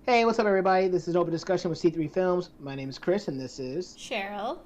Hey, what's up, everybody? This is Open Discussion with C3 Films. My name is Chris, and this is. Cheryl.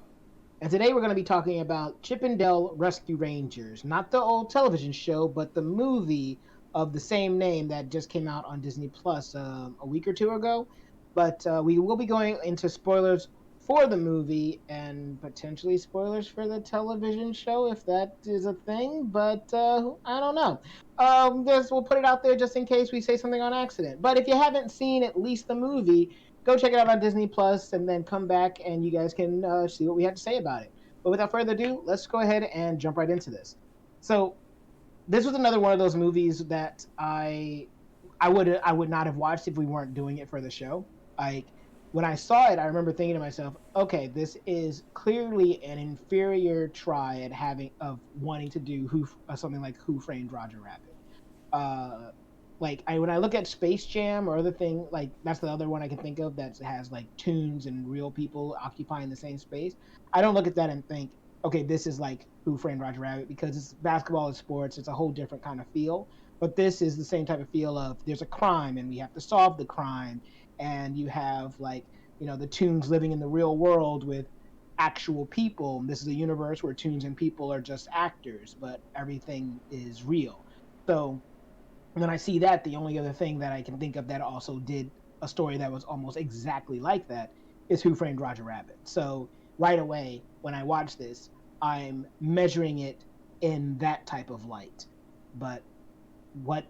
And today we're going to be talking about Chip and Dale Rescue Rangers. Not the old television show, but the movie of the same name that just came out on Disney Plus a week or two ago. But we will be going into spoilers for the movie and potentially spoilers for the television show if that is a thing. But I don't know. We'll put it out there just in case we say something on accident. But if you haven't seen at least the movie, go check it out on Disney Plus, and then come back and you guys can see what we have to say about it. But without further ado, let's go ahead and jump right into this. So this was another one of those movies that I would not have watched if we weren't doing it for the show. Like when I saw it, I remember thinking to myself, okay, this is clearly an inferior try at having of wanting to do something like Who Framed Roger Rabbit. Uh, when I look at Space Jam or other thing, like that's the other one I can think of that has like tunes and real people occupying the same space. I don't look at that and think, okay, this is like Who Framed Roger Rabbit, because it's basketball and sports. It's a whole different kind of feel. But this is the same type of feel of there's a crime and we have to solve the crime, and you have the tunes living in the real world with actual people. This is a universe where tunes and people are just actors, but everything is real. So when I see that, the only other thing that I can think of that also did a story that was almost exactly like that is Who Framed Roger Rabbit. So right away, when I watch this, I'm measuring it in that type of light. But what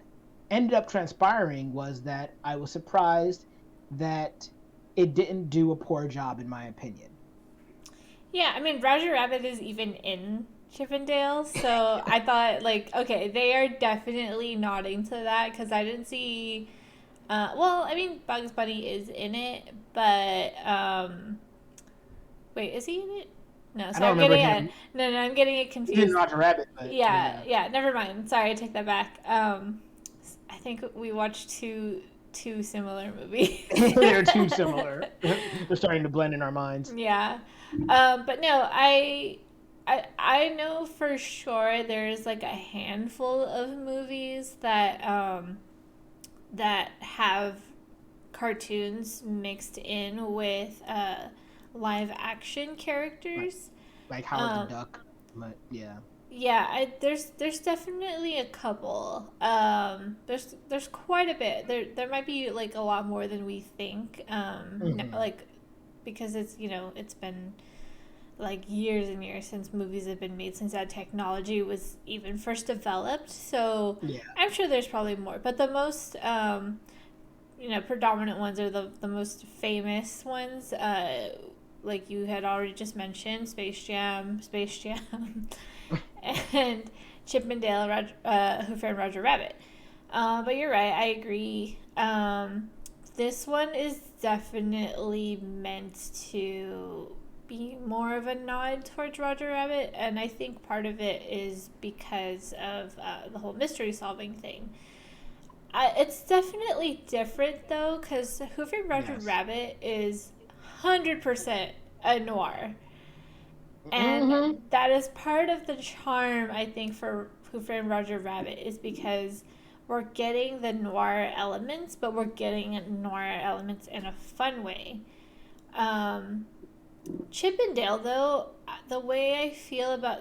ended up transpiring was that I was surprised that it didn't do a poor job, in my opinion. Yeah, I mean, Roger Rabbit is even in Chippendale, so I thought, like, okay, they are definitely nodding to that because I didn't see. Well, I mean, Bugs Bunny is in it, but wait, is he in it? No, I sorry, don't I'm remember getting it. him. No, I'm getting it He's in confused. Roger Rabbit, but Yeah, yeah, yeah, never mind. Sorry, I take that back. I think we watched two similar movies. they're too similar. They're starting to blend in our minds. Yeah. But no, I know for sure there's like a handful of movies that have cartoons mixed in with live action Like characters. like Howard the Um, Duck, but yeah. yeah, there's definitely a couple. There's quite a bit. There might be like a lot more than we think. Hmm. Like because it's been like years and years since movies have been made, since that technology was even first developed. So Yeah. I'm sure there's probably more, but the most predominant ones are the most famous ones. Like you had already just mentioned, Space Jam, and Chip and Dale, Who Framed Roger Rabbit. But you're right, I agree. This one is definitely meant to be more of a nod towards Roger Rabbit, and I think part of it is because of the whole mystery solving thing. It's definitely different though, because Who Framed Roger Yes. Rabbit is 100% a noir. And Hmm. that is part of the charm, I think, for Who Framed Roger Rabbit, is because we're getting the noir elements, but we're getting noir elements in a fun way. Um, Chip and Dale, though, the way I feel about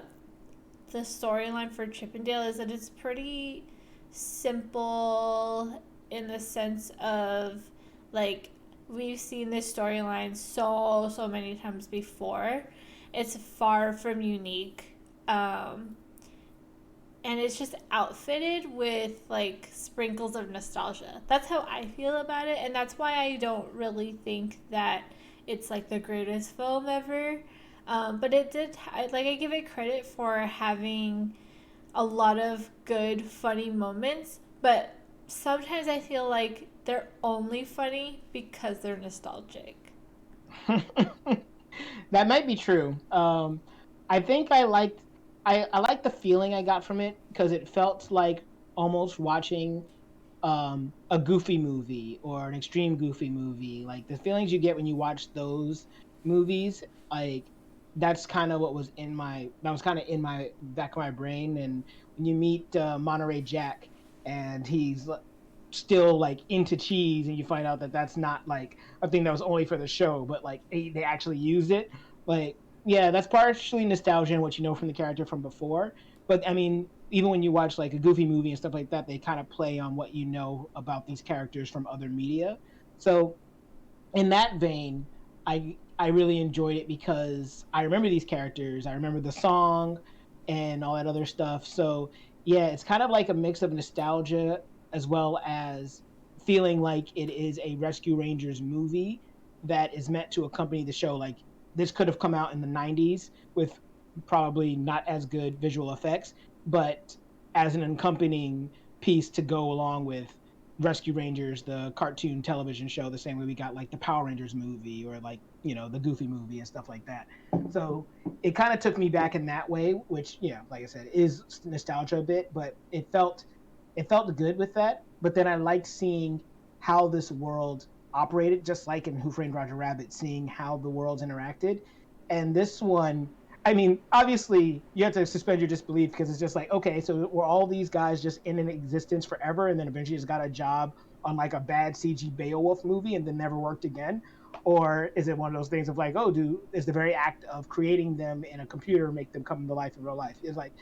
the storyline for Chip and Dale is that it's pretty simple in the sense of, like, we've seen this storyline so many times before. It's far from unique. And it's just outfitted with like sprinkles of nostalgia. That's how I feel about it, and that's why I don't really think that it's like the greatest film ever. But it did, I give it credit for having a lot of good, funny moments, but sometimes I feel like they're only funny because they're nostalgic. That might be true. I think I liked the feeling I got from it because it felt like almost watching a goofy movie or an extreme goofy movie. Like the feelings you get when you watch those movies, like that's kind of what was in my that was kind of in my back of my brain. And when you meet Monterey Jack, and still like into cheese, and you find out that that's not like a thing that was only for the show, but like they actually used it. Like, yeah, that's partially nostalgia and what you know from the character from before. But I mean, even when you watch like a Goofy movie and stuff like that, they kind of play on what you know about these characters from other media. So in that vein, I really enjoyed it because I remember these characters, I remember the song and all that other stuff. So yeah, it's kind of like a mix of nostalgia as well as feeling like it is a Rescue Rangers movie that is meant to accompany the show. Like this could have come out in the 90s with probably not as good visual effects, but as an accompanying piece to go along with Rescue Rangers, the cartoon television show, the same way we got like the Power Rangers movie or like, you know, the Goofy movie and stuff like that. So it kind of took me back in that way, which, you know, like I said, is nostalgia a bit, but it felt good with that. But then I liked seeing how this world operated, just like in Who Framed Roger Rabbit, seeing how the worlds interacted. And this one, I mean, obviously, you have to suspend your disbelief because it's just like, okay, so were all these guys just in an existence forever, and then eventually just got a job on like a bad CG Beowulf movie and then never worked again? Or is it one of those things of like, oh, is the very act of creating them in a computer make them come to life in real life? It's like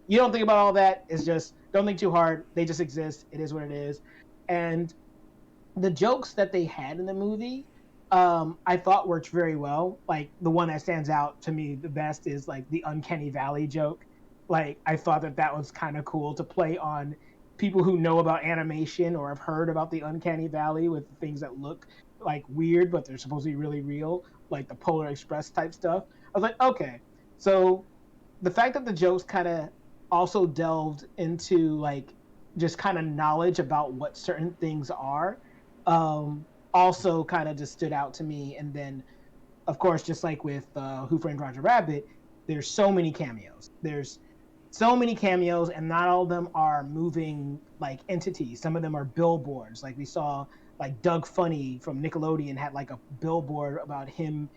you don't think about all that. It's just don't think too hard. They just exist. It is what it is. And the jokes that they had in the movie, I thought worked very well. Like the one that stands out to me the best is like the Uncanny Valley joke. Like I thought that was kind of cool to play on people who know about animation or have heard about the Uncanny Valley with things that look like weird but they're supposed to be really real, like the Polar Express type stuff. I was like, okay, so the fact that the jokes kind of also delved into like just kind of knowledge about what certain things are, also kind of just stood out to me. And then of course, just like with Who Framed Roger Rabbit, there's so many cameos. There's so many cameos, and not all of them are moving like entities. Some of them are billboards. Like we saw, like Doug Funny from Nickelodeon had like a billboard about him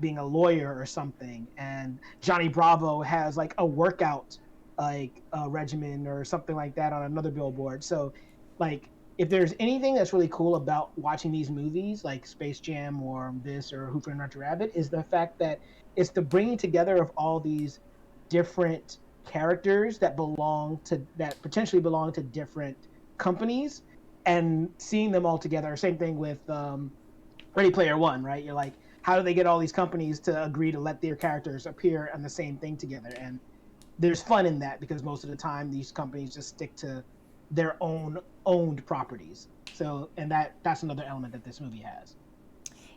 being a lawyer or something, and Johnny Bravo has like a workout like regimen or something like that on another billboard. So, like if there's anything that's really cool about watching these movies like Space Jam or this or Who Framed Roger Rabbit is the fact that it's the bringing together of all these different characters that potentially belong to different companies and seeing them all together. Same thing with Ready Player One, right? You're like, how do they get all these companies to agree to let their characters appear on the same thing together? And there's fun in that because most of the time these companies just stick to their own owned properties. So, and that's another element that this movie has.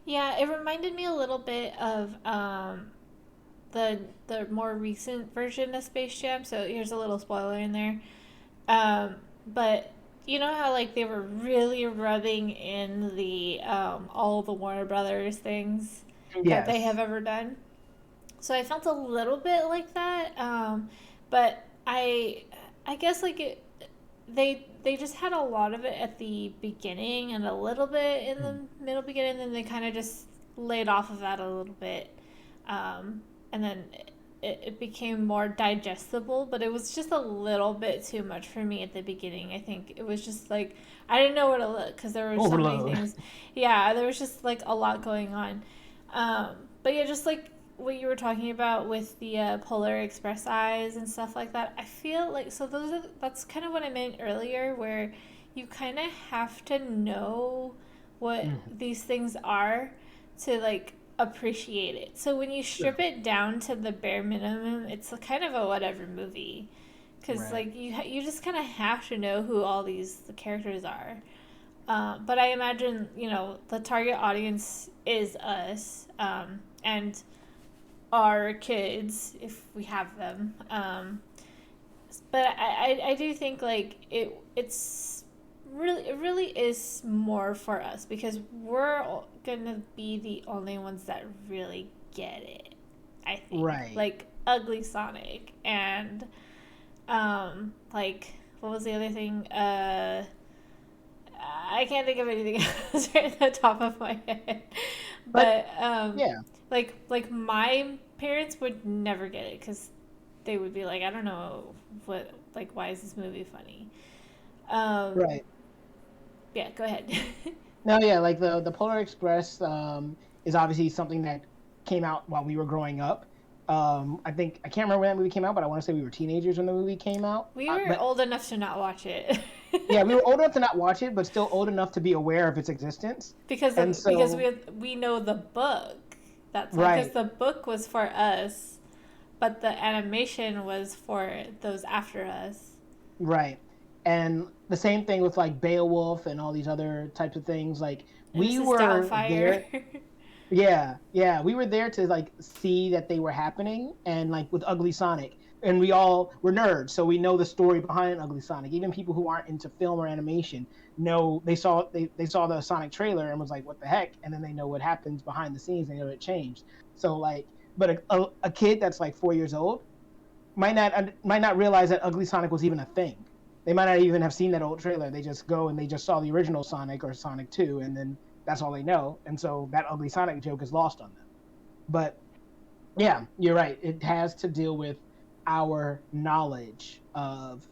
Yeah, it reminded me a little bit of the more recent version of Space Jam. So here's a little spoiler in there. But you know how like they were really rubbing in the all the Warner Brothers things that they Yes. have ever done. So I felt a little bit like that. But I guess like they just had a lot of it at the beginning and a little bit in the middle beginning, and then they kind of just laid off of that a little bit, and then it became more digestible. But it was just a little bit too much for me at the beginning. I think it was just like I didn't know where to look because there were so many Overload. things. Yeah, there was just like a lot going on. But yeah, just like what you were talking about with the Polar Express eyes and stuff like that. I feel like so that's kind of what I meant earlier, where you kind of have to know what Mhm. these things are to like appreciate it. So when you True. strip it down to the bare minimum, it's a kind of a whatever movie, because Right. like you just kind of have to know who all these characters are. But I imagine the target audience is us, and our kids if we have them. But I do think like it really is more for us because we're gonna be the only ones that really get it. I think Right. like Ugly Sonic and like what was the other thing? I can't think of anything else right at the top of my head. But But yeah. like my parents would never get it because they would be like, I don't know what, like, why is this movie funny? Um, Right. Yeah, go ahead. No, yeah, like the Polar Express is obviously something that came out while we were growing up. I think I can't remember when that movie came out, but I want to say we were teenagers when the movie came out. We were But old enough to not watch it. yeah, we were old enough to not watch it, but still old enough to be aware of its existence. And Because so, we know the book. That's why, because right, the book was for us, but the animation was for those after us. right, and the same thing with like Beowulf and all these other types of things. Like And we Mrs. were Doubtfire. there. Yeah, yeah, we were there to like see that they were happening, and like with Ugly Sonic, and we all were nerds, so we know the story behind Ugly Sonic. Even people who aren't into film or animation know they saw the Sonic trailer and was like, "What the heck?" And then they know what happens behind the scenes. They know it changed. So like, but a kid that's like 4 years old might not realize that Ugly Sonic was even a thing. They might not even have seen that old trailer. They just go and they just saw the original Sonic or Sonic 2, and then that's all they know. And so that Ugly Sonic joke is lost on them. But yeah, you're right. It has to deal with our knowledge of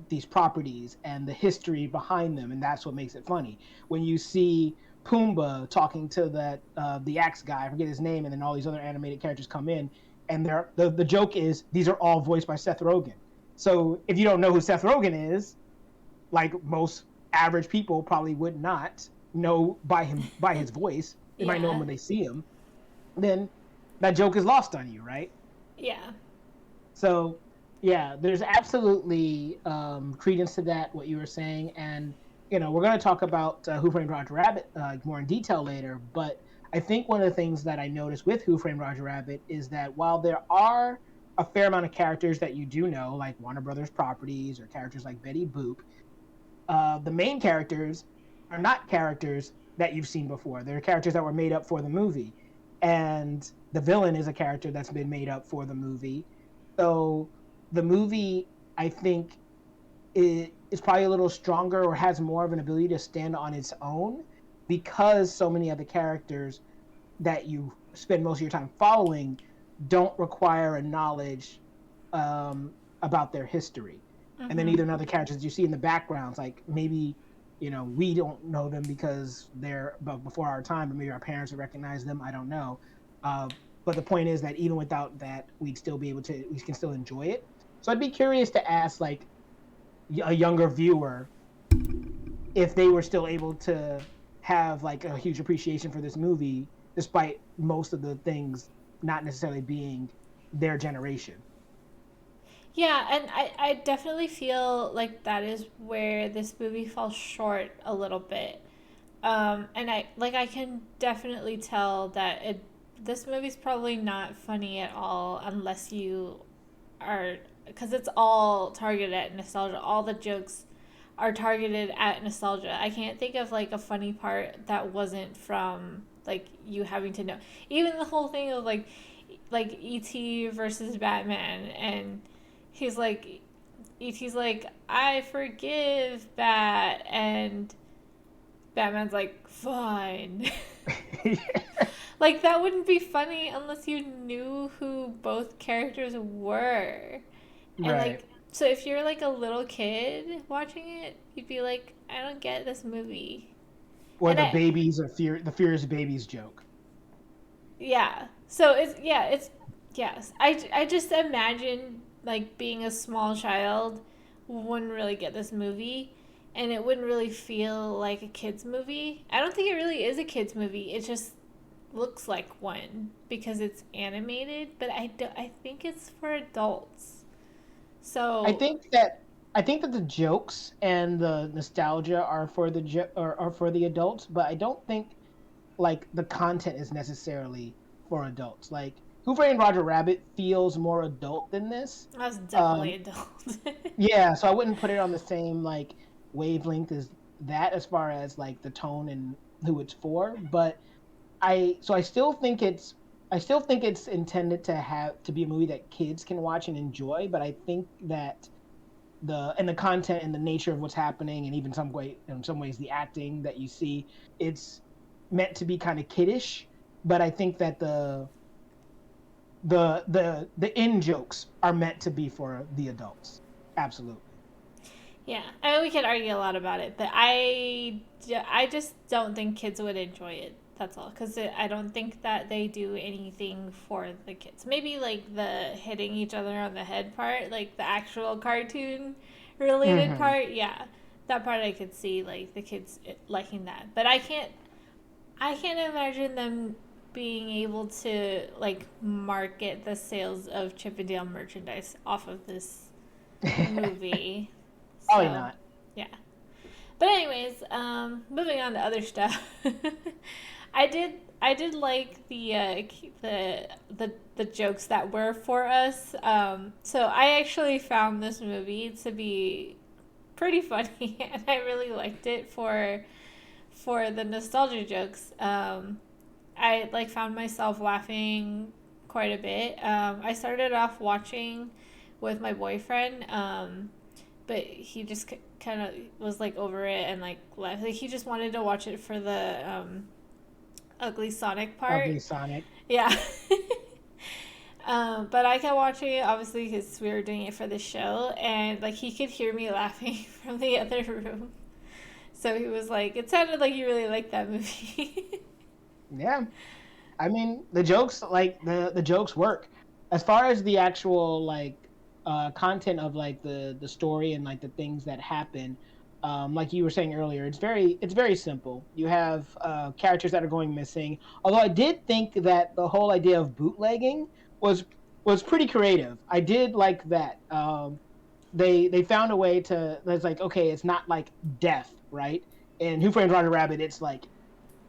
these properties and the history behind them, and that's what makes it funny. When you see Pumbaa talking to that the axe guy, I forget his name, and then all these other animated characters come in, and the joke is these are all voiced by Seth Rogen. So if you don't know who Seth Rogen is, like most average people probably would not know by his voice. They might know him Yeah. when they see him. Then that joke is lost on you, right? Yeah. So yeah, there's absolutely credence to that what you were saying, and we're going to talk about Who Framed Roger Rabbit more in detail later. But I think one of the things that I noticed with Who Framed Roger Rabbit is that while there are a fair amount of characters that you do know, like Warner Brothers properties or characters like Betty Boop, the main characters are not characters that you've seen before. They're characters that were made up for the movie, and the villain is a character that's been made up for the movie. So the movie, I think, is probably a little stronger or has more of an ability to stand on its own because so many of the characters that you spend most of your time following don't require a knowledge about their history. And then Mm-hmm. either another characters you see in the backgrounds, like maybe we don't know them because they're before our time, but maybe our parents would recognize them. I don't know. Uh, but the point is that even without that, we can still enjoy it. So I'd be curious to ask like a younger viewer if they were still able to have like a huge appreciation for this movie, despite most of the things not necessarily being their generation. Yeah, and I definitely feel like that is where this movie falls short a little bit. And I can definitely tell that this movie's probably not funny at all unless you are, because it's all targeted at nostalgia. All the jokes are targeted at nostalgia. I can't think of like a funny part that wasn't from like you having to know. Even the whole thing of like ET versus Batman, and he's like ET's like, I forgive Bat, and Batman's like, fine. Like that wouldn't be funny unless you knew who both characters were. And Right. like, so if you're like a little kid watching it, you'd be like, I don't get this movie. Or And the babies or the Furious Babies joke. yeah. So it's yes. I just imagine like being a small child wouldn't really get this movie, and it wouldn't really feel like a kids movie. I don't think it really is a kids movie. It just looks like one because it's animated, but I think it's for adults. I So think that I think that the jokes and the nostalgia are for are for the adults, but I don't think like the content is necessarily for adults. Like Who Framed Roger Rabbit feels more adult than this. that's definitely Um, adult. yeah, so I wouldn't put it on the same like wavelength as that as far as like the tone and who it's for. But I still think it's intended to be a movie that kids can watch and enjoy. But I think that the content and the nature of what's happening, and even in some ways the acting that you see, it's meant to be kind of kiddish. But I think that the in jokes are meant to be for the adults. Absolutely. Yeah, I mean, we could argue a lot about it, but I just don't think kids would enjoy it. That's all, because I don't think that they do anything for the kids. Maybe like the hitting each other on the head part, like the actual cartoon related Hmm. part. Yeah, that part I could see like the kids liking that, but I can't imagine them being able to like market the sales of Chip and Dale merchandise off of this movie. Probably So, not. yeah. But anyways, moving on to other stuff. I did like the jokes that were for us. So I actually found this movie to be pretty funny, and I really liked it for the nostalgia jokes. I like found myself laughing quite a bit. I started off watching with my boyfriend, but he just kind of was like over it and like left. Like he just wanted to watch it for the ugly Sonic part. Ugly Sonic. Yeah. But I kept watching it obviously because we were doing it for the show, and like he could hear me laughing from the other room. So he was like, "It sounded like you really liked that movie." Yeah. I mean, the jokes, like the jokes work. As far as the actual like content of like the story and like the things that happen, like you were saying earlier, it's very simple. You have characters that are going missing. Although I did think that the whole idea of bootlegging was was pretty creative. I did like that. They found a way to. It's like, okay, it's not like death, right? In Who Framed Roger Rabbit, it's like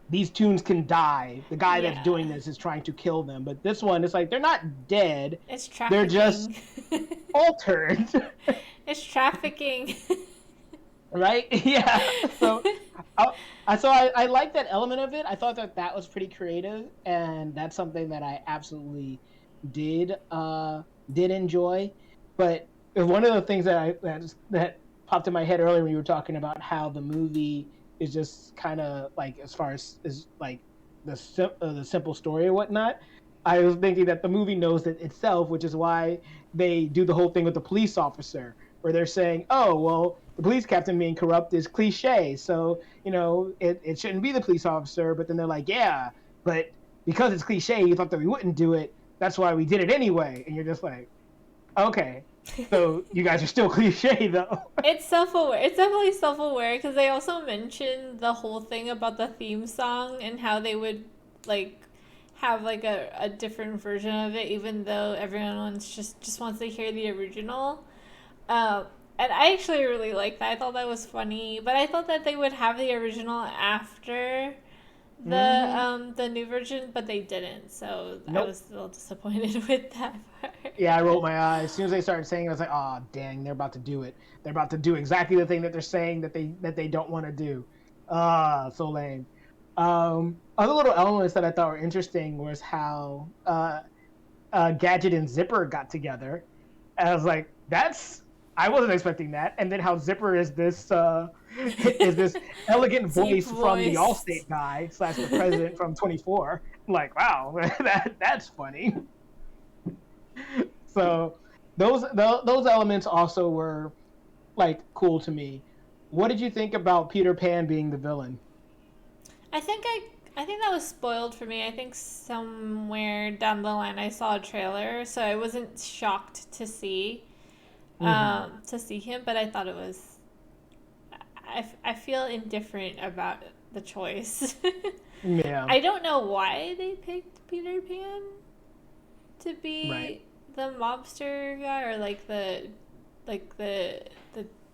these tunes can die. The guy that's Yeah, doing this is trying to kill them. But this one, it's like they're not dead. it's They're just trafficking. altered, It's trafficking. right? Yeah. So, I like that element of it. I thought that that was pretty creative, and that's something that I absolutely did enjoy. But one of the things that popped in my head earlier when you were talking about how the movie is just kind of like as far as like the simple story or whatnot. I was thinking that the movie knows it itself, which is why they do the whole thing with the police officer, where they're saying, "Oh, well, the police captain being corrupt is cliche, so it shouldn't be the police officer." But then they're like, "Yeah, but because it's cliche, you thought that we wouldn't do it. That's why we did it anyway." And you're just like, "Okay, so you guys are still cliche though." It's self aware. It's definitely self aware because they also mentioned the whole thing about the theme song and how they would like have like a different version of it, even though everyone wants just wants to hear the original. Um, and I actually really liked that. I thought that was funny, but I thought that they would have the original after Hmm. the new version, but they didn't. So I Nope. was a little disappointed with that part. Yeah, I rolled my eyes as soon as they started saying it. I was like, "Oh, dang, they're about to do it. They're about to do exactly the thing that they're saying that they don't want to do." Ah, so lame. Other little elements that I thought were interesting was how Gadget and Zipper got together. And I was like, "That's I wasn't expecting that." And then how Zipper is this elegant Deep voice from the voice. Allstate guy slash the president from 24. I'm like, wow, that's funny. So those elements also were like cool to me. What did you think about Peter Pan being the villain? I think that was spoiled for me. I think somewhere down the line I saw a trailer, so I wasn't shocked Hmm. to see him, but I thought it was I feel indifferent about the choice. Yeah, I don't know why they picked Peter Pan to right. be the mobster guy or like the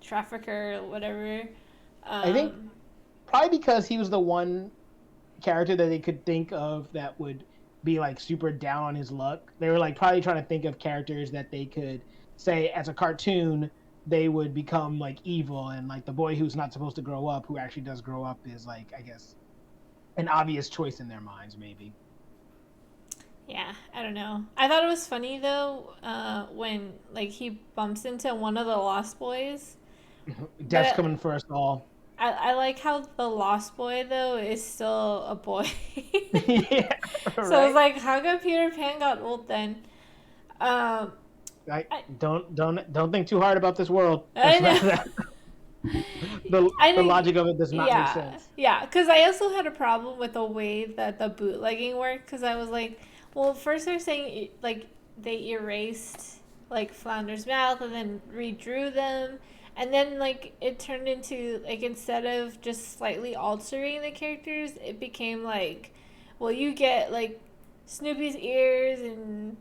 trafficker or whatever. I think Um, probably because he was the one character that they could think of that would be like super down on his luck. They were like probably trying to think of characters that they could say as a cartoon they would become like evil, and like the boy who's not supposed to grow up who actually does grow up is like, I guess, an obvious choice in their minds maybe. Yeah, I don't know. I thought it was funny though when like he bumps into one of the Lost Boys, but Death's coming for us all. I like how the Lost Boy though is still a boy. Yeah, So I was right. like, how come Peter Pan got old then? Um, Like, I don't think too hard about this world. I know. That. I The think, logic of it does not make yeah, sense. yeah. Because I also had a problem with the way that the bootlegging worked. Because I was like, well, first they're saying like they erased like Flounder's mouth and then redrew them, and then like it turned into like instead of just slightly altering the characters, it became like, well, you get like Snoopy's ears and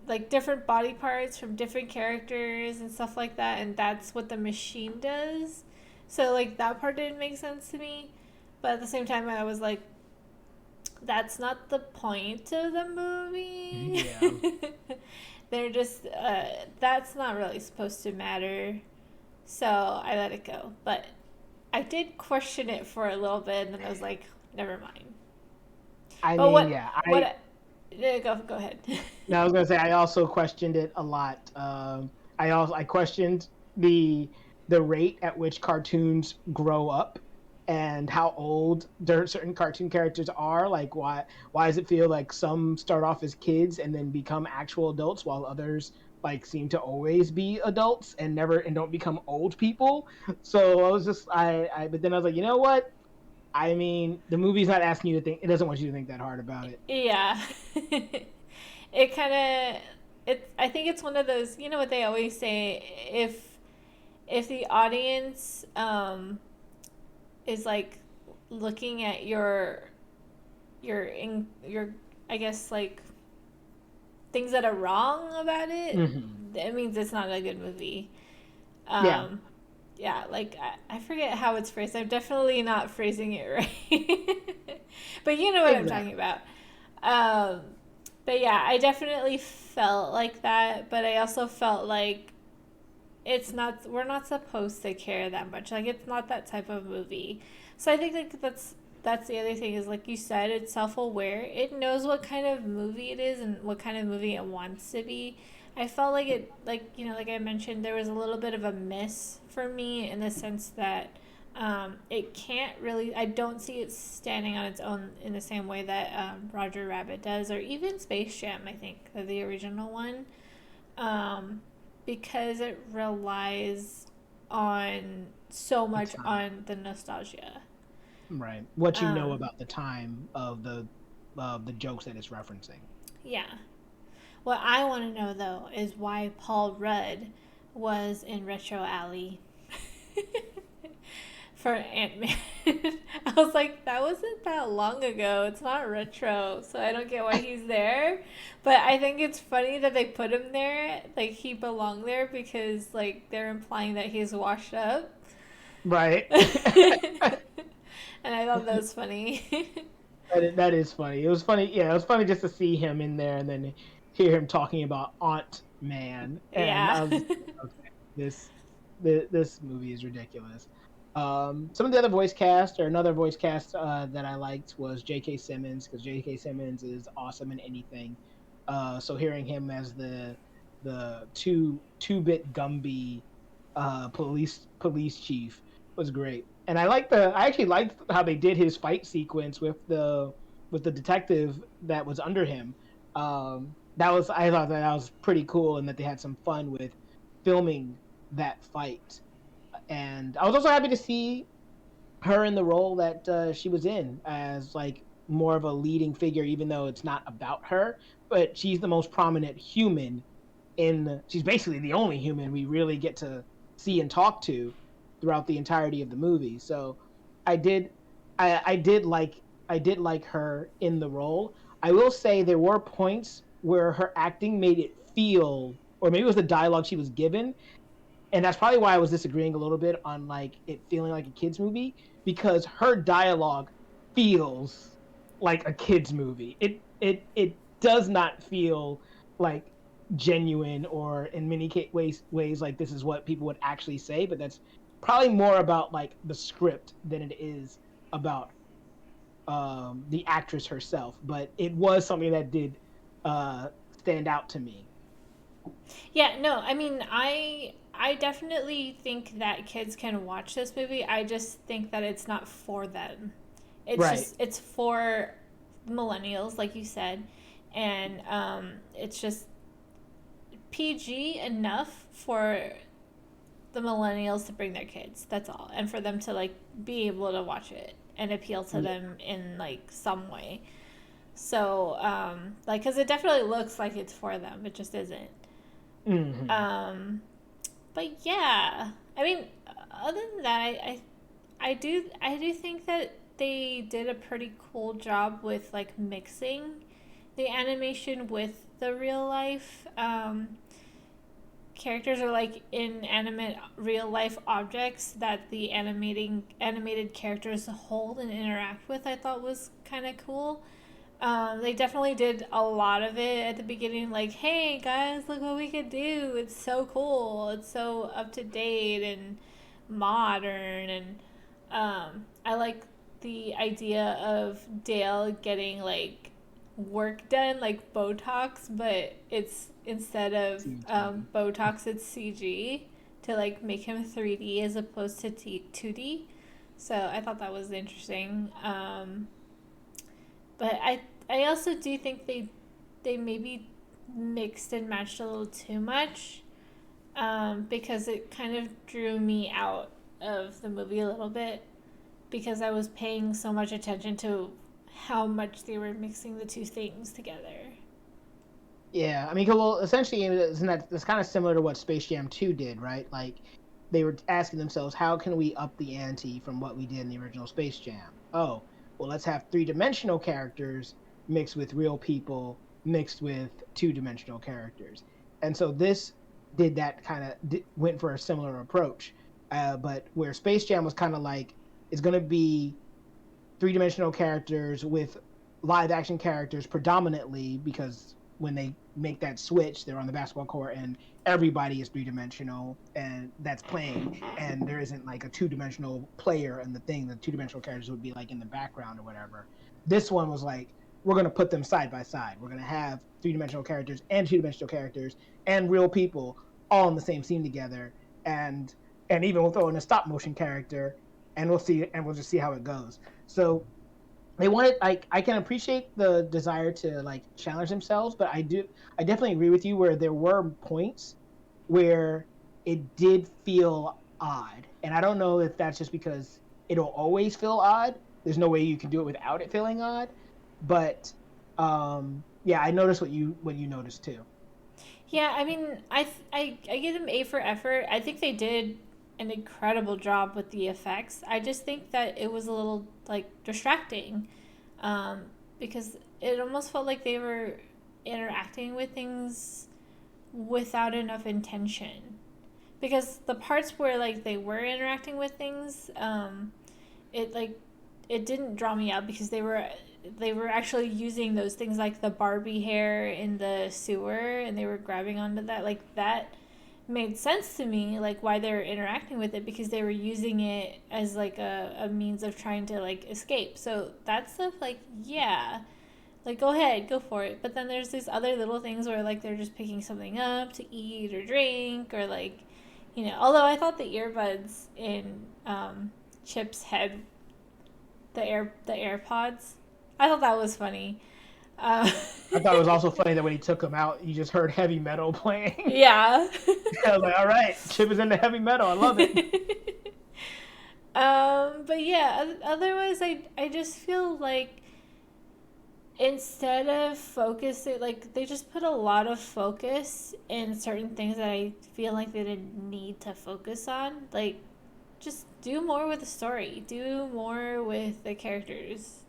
like different body parts from different characters and stuff like that, and that's what the machine does. So like that part didn't make sense to me, but at the same time I was like, that's not the point of the movie. Yeah. They're just that's not really supposed to matter. So I let it go, but I did question it for a little bit, and then I was like, never mind. I But mean, yeah, what go ahead. no, I was gonna say I also questioned it a lot. I questioned the rate at which cartoons grow up and how old certain cartoon characters are. Like, why does it feel like some start off as kids and then become actual adults, while others like seem to always be adults and never and don't become old people? So I was just but then I was like, you know what? I mean, the movie's not asking you to think. It doesn't want you to think that hard about it. Yeah. It kind of I think it's one of those, you know what they always say, if the audience is like looking at your I guess like things that are wrong about it, Hmm. it means it's not a good movie. Yeah, Um yeah, like I forget how it's phrased. I'm definitely not phrasing it right. But you know what I'm talking exactly. about. Um, but yeah, I definitely felt like that, but I also felt like it's not we're not supposed to care that much. Like it's not that type of movie. So I think like that's the other thing is like you said, it's self-aware. It knows what kind of movie it is and what kind of movie it wants to be. I felt like it like you know like I mentioned there was a little bit of a miss for me in the sense that it can't really I don't see it standing on its own in the same way that Roger Rabbit does or even Space Jam I think the original one um, because it relies on so The much time, on the nostalgia. right? What you know Um, about the time of the jokes that it's referencing. yeah. What I want to know though is why Paul Rudd was in Retro Alley for Ant Man. I was like, that wasn't that long ago. It's not retro, so I don't get why he's there. But I think it's funny that they put him there, like he belonged there because like they're implying that he's washed up. Right. And I thought that was funny. That is funny. It was funny. Yeah, it was funny just to see him in there and then hear him talking about Aunt Man. And Yeah. I was just like, okay, this movie is ridiculous. Some of the other voice cast, or another voice cast that I liked was J.K. Simmons, because J.K. Simmons is awesome in anything. So hearing him as the two bit Gumby police chief was great. And I actually liked how they did his fight sequence with the detective that was under him. That was I thought that was pretty cool, and that they had some fun with filming that fight. And I was also happy to see her in the role that she was in as like more of a leading figure, even though it's not about her. But she's the most prominent human she's basically the only human we really get to see and talk to throughout the entirety of the movie. So I did I did like her in the role. I will say there were points where her acting made it feel, or maybe it was the dialogue she was given, and that's probably why I was disagreeing a little bit on like it feeling like a kids movie, because her dialogue feels like a kids movie. It does not feel like genuine, or in many ways like this is what people would actually say, but that's probably more about like the script than it is about the actress herself. But it was something that did stand out to me. Yeah, no, I mean, I definitely think that kids can watch this movie. I just think that it's not for them. Right. It's for millennials, like you said, and it's just PG enough for the millennials to bring their kids. That's all, and for them to like be able to watch it and appeal to them in like some way. So like, because it definitely looks like it's for them, it just isn't. But yeah, I mean, other than that, I do think that they did a pretty cool job with like mixing the animation with the real life characters, or like inanimate real life objects that the animated characters hold and interact with. I thought was kind of cool. They definitely did a lot of it at the beginning, like, hey guys, look what we could do. It's so cool. It's so up to date and modern. And I like the idea of Dale getting like work done, like Botox, but it's instead of Botox, it's CG to like make him 3D as opposed to 2D. So I thought that was interesting. But I also do think they maybe mixed and matched a little too much, because it kind of drew me out of the movie a little bit, because I was paying so much attention to how much they were mixing the two things together. Yeah, I mean, well, essentially, isn't that's kind of similar to what Space Jam 2 did, right? Like, they were asking themselves, how can we up the ante from what we did in the original Space Jam? Oh, well, let's have three-dimensional characters mixed with real people, mixed with two-dimensional characters. And so this did that went for a similar approach. But where Space Jam was kind of like, it's going to be three-dimensional characters with live-action characters predominantly, because when they make that switch, they're on the basketball court and everybody is three-dimensional and that's playing, and there isn't like a two-dimensional player in the thing. The two-dimensional characters would be like in the background or whatever. This one was like, we're going to put them side by side. We're going to have three-dimensional characters and two-dimensional characters and real people all in the same scene together, and even we'll throw in a stop-motion character, and we'll just see how it goes. So they wanted, like, I can appreciate the desire to like challenge themselves, but I definitely agree with you where there were points where it did feel odd, and I don't know if that's just because it'll always feel odd. There's no way you can do it without it feeling odd, but yeah, I noticed what you noticed too. Yeah, I mean, I give them A for effort. I think they did an incredible job with the effects. I just think that it was a little like distracting, because it almost felt like they were interacting with things without enough intention. Because the parts where like they were interacting with things, it like it didn't draw me out, because they were actually using those things like the Barbie hair in the sewer, and they were grabbing onto that. Like, that made sense to me, like why they were interacting with it, because they were using it as like a means of trying to like escape. So that stuff, like, yeah, like go ahead, go for it. But then there's these other little things where like they're just picking something up to eat or drink, or like, although I thought the earbuds in Chip's head, the AirPods, I thought that was funny. I thought it was also funny that when he took them out, you just heard heavy metal playing. Yeah. I was like, all right, Chip is into heavy metal. I love it. But yeah, otherwise, I just feel like instead of focusing, like, they just put a lot of focus in certain things that I feel like they didn't need to focus on. Like, just do more with the story, do more with the characters,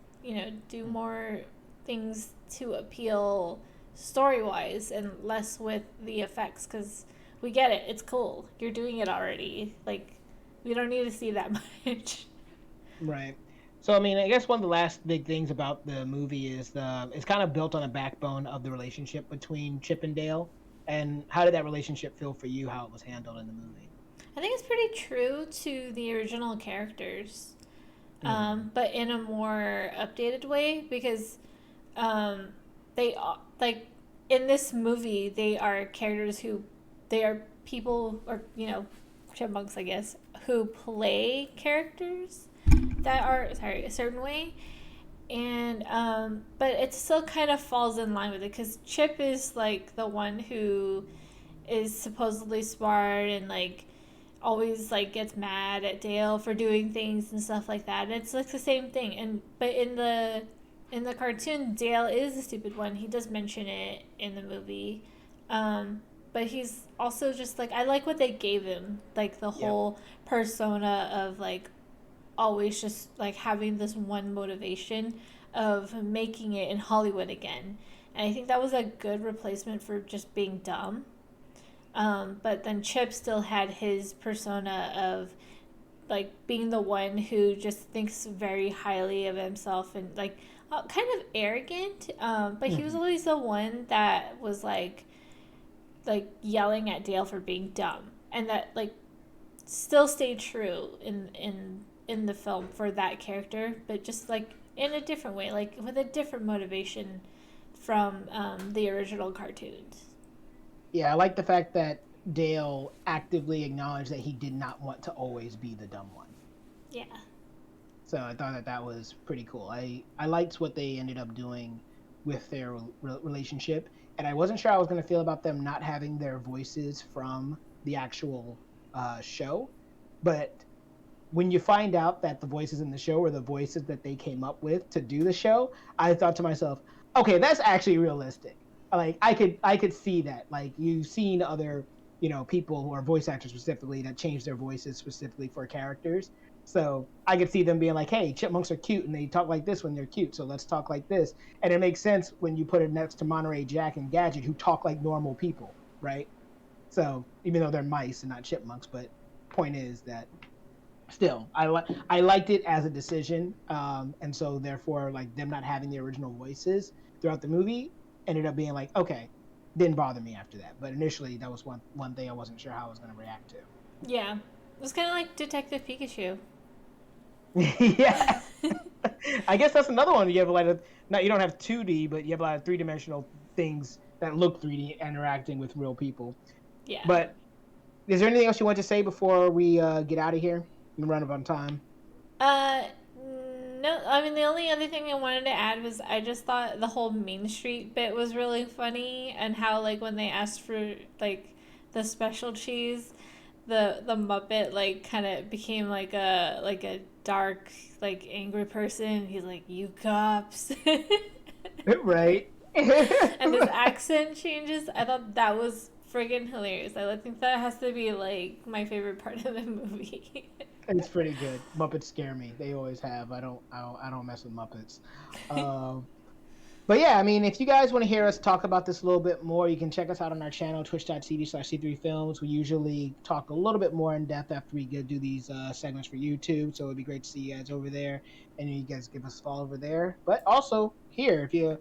do more things to appeal story-wise and less with the effects, because we get it, it's cool, you're doing it already, like, we don't need to see that much. Right. So I mean, I guess one of the last big things about the movie is it's kind of built on a backbone of the relationship between Chip and Dale. And how did that relationship feel for you, how it was handled in the movie? I think it's pretty true to the original characters, but in a more updated way, because they like in this movie they are characters who they are people, or chipmunks, I guess, who play characters that are a certain way, and but it still kind of falls in line with it, because Chip is like the one who is supposedly smart and like always like gets mad at Dale for doing things and stuff like that. And it's like the same thing. And but in the cartoon, Dale is the stupid one. He does mention it in the movie. But he's also just like, I like what they gave him, like the Yep. whole persona of like always just like having this one motivation of making it in Hollywood again. And I think that was a good replacement for just being dumb. But then Chip still had his persona of like being the one who just thinks very highly of himself and like kind of arrogant. But he was Mhm. always the one that was like yelling at Dale for being dumb, and that like still stayed true in the film for that character, but just like in a different way, like with a different motivation from the original cartoons. Yeah, I like the fact that Dale actively acknowledged that he did not want to always be the dumb one. Yeah. So I thought that that was pretty cool. I liked what they ended up doing with their relationship, and I wasn't sure I was going to feel about them not having their voices from the actual show, but when you find out that the voices in the show are the voices that they came up with to do the show, I thought to myself, okay, that's actually realistic. Like I could see that. Like you've seen other, people who are voice actors specifically that change their voices specifically for characters. So I could see them being like, hey, chipmunks are cute and they talk like this when they're cute, so let's talk like this. And it makes sense when you put it next to Monterey Jack and Gadget who talk like normal people, right? So even though they're mice and not chipmunks, but point is that still I liked it as a decision, and so therefore like them not having the original voices throughout the movie ended up being like okay, didn't bother me after that, but initially that was one thing I wasn't sure how I was going to react Yeah. It was kind of like Detective Pikachu. to. Yeah. I guess that's another one. You have a lot of, not, you don't have 2D, but you have a lot of three-dimensional things that look 3D interacting with real people. Yeah. But is there anything else you want to say before we get out of here? We run up on time. Uh, no, I mean, the only other thing I wanted to add was I just thought the whole Main Street bit was really funny, and how, like, when they asked for, like, the special cheese, the Muppet, like, kind of became like a dark, like, angry person. He's like, you cops. Right. And his accent changes. I thought that was friggin' hilarious. I think that has to be, like, my favorite part of the movie. It's pretty good. Muppets scare me. They always have. I don't mess with Muppets. Um, but yeah, I mean, if you guys want to hear us talk about this a little bit more, you can check us out on our channel, twitch.tv/C3Films. We usually talk a little bit more in depth after we do these segments for YouTube. So it'd be great to see you guys over there, and you guys give us a follow over there. But also here, if you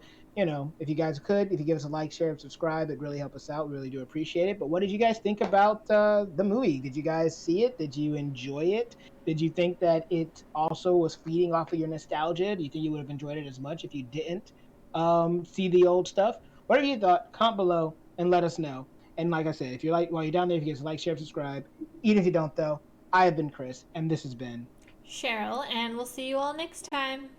guys could, if you give us a like, share, and subscribe, it really help us out. We really do appreciate it. But what did you guys think about the movie? Did you guys see it? Did you enjoy it? Did you think that it also was feeding off of your nostalgia? Do you think you would have enjoyed it as much if you didn't see the old stuff? Whatever you thought, comment below and let us know. And like I said, if you like, while you're down there, if you guys like, share, subscribe. Even if you don't, though, I have been Chris, and this has been Cheryl, and we'll see you all next time.